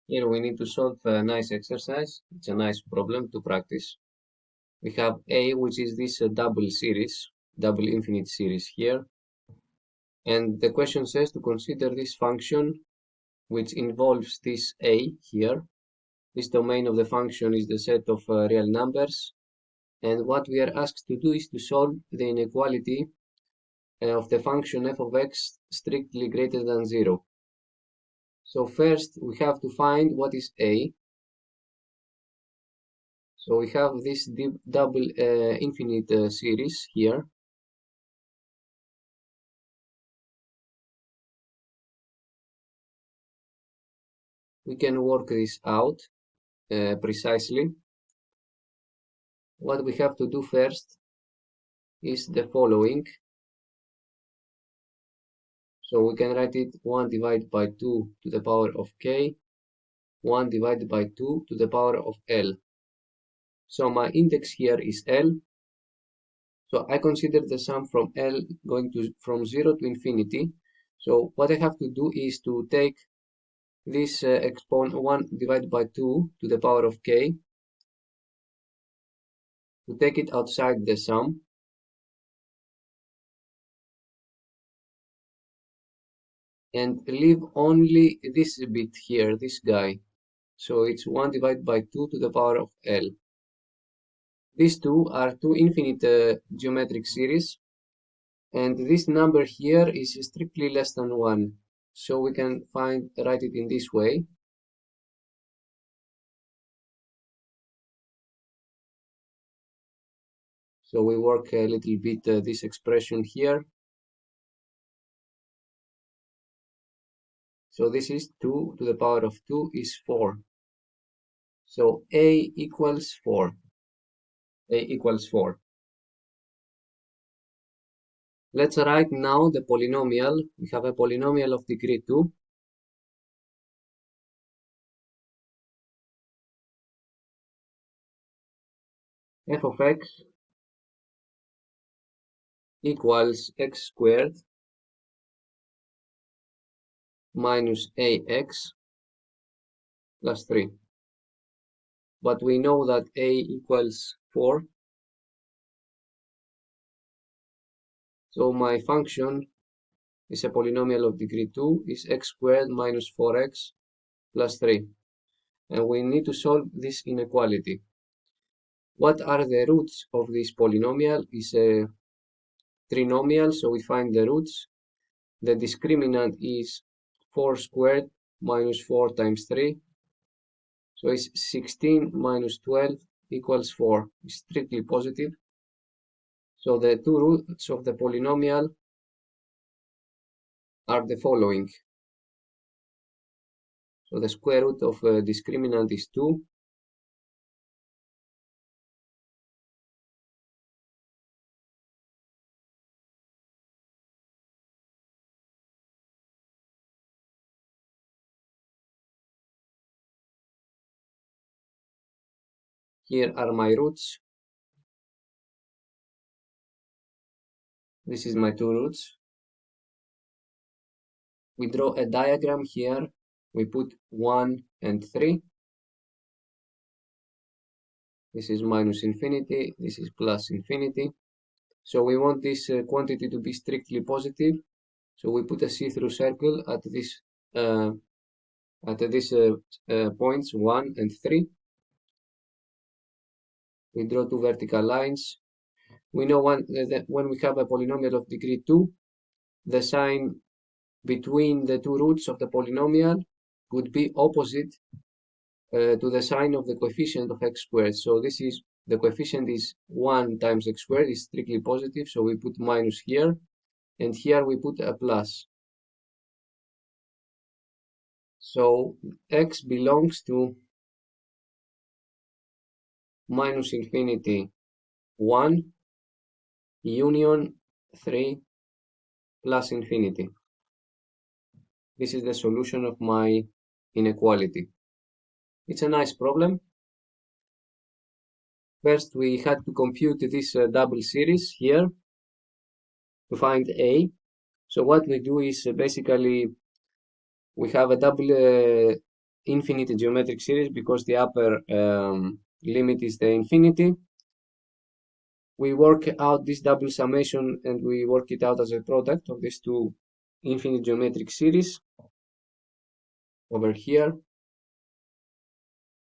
Here we need to solve a nice exercise. It's a nice problem to practice. We have A, which is this double infinite series here. And the question says to consider this function which involves this A here. This domain of the function is the set of real numbers. And what we are asked to do is to solve the inequality of the function f of x strictly greater than 0. So first we have to find what is A. So we have this double infinite series here. We can work this out precisely. What we have to do first is the following. So we can write it 1 divided by 2 to the power of k, 1 divided by 2 to the power of L. So my index here is L. So I consider the sum from L going to from 0 to infinity. So what I have to do is to take this exponent 1 divided by 2 to the power of k, to take it outside the sum. And leave only this bit here, this guy. So it's 1 divided by 2 to the power of L. These two are two infinite geometric series, and this number here is strictly less than 1. So we can write it in this way. So we work a little bit this expression here. So this is 2 to the power of 2 is 4. So A equals 4. A equals 4. Let's write now the polynomial. We have a polynomial of degree 2. F of x equals x squared minus ax plus 3. But we know that a equals 4. So my function is a polynomial of degree 2, is x squared minus 4x plus 3. And we need to solve this inequality. What are the roots of this polynomial? Is a trinomial, so we find the roots. The discriminant is 4 squared minus 4 times 3. So it's 16 minus 12 equals 4. It's strictly positive. So the two roots of the polynomial are the following. So the square root of discriminant is 2. Here are my roots. This is my two roots. We draw a diagram here. We put 1 and 3. This is minus infinity. This is plus infinity. So we want this quantity to be strictly positive. So we put a see-through circle at this points 1 and 3. We draw two vertical lines. We know when we have a polynomial of degree 2, the sign between the two roots of the polynomial would be opposite to the sign of the coefficient of x squared. So this is, the coefficient is 1 times x squared, is strictly positive, so we put minus here, and here we put a plus. So x belongs to minus infinity 1 union 3 plus infinity. This is the solution of my inequality. It's a nice problem. First, we had to compute this double series here to find A. So what we do is basically we have a double infinite geometric series because the upper limit is the infinity. We work out this double summation and we work it out as a product of these two infinite geometric series. Over here,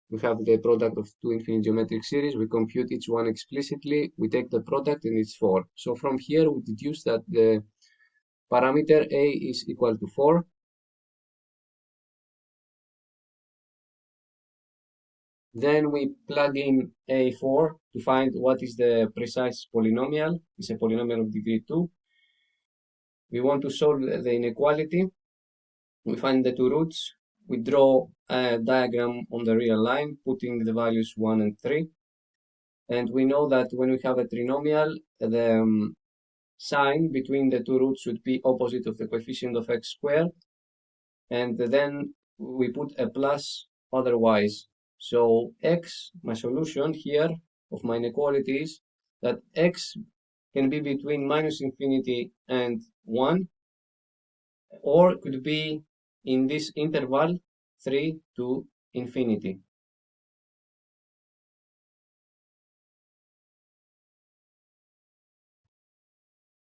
we have the product of two infinite geometric series. We compute each one explicitly. We take the product and it's 4. So from here, we deduce that the parameter A is equal to 4. Then we plug in A4 to find what is the precise polynomial. It's a polynomial of degree 2. We want to solve the inequality. We find the two roots. We draw a diagram on the real line, putting the values 1 and 3. And we know that when we have a trinomial, the sign between the two roots should be opposite of the coefficient of x squared. And then we put a plus otherwise. So x, my solution here of my inequality is that x can be between minus infinity and 1, or could be in this interval 3 to infinity.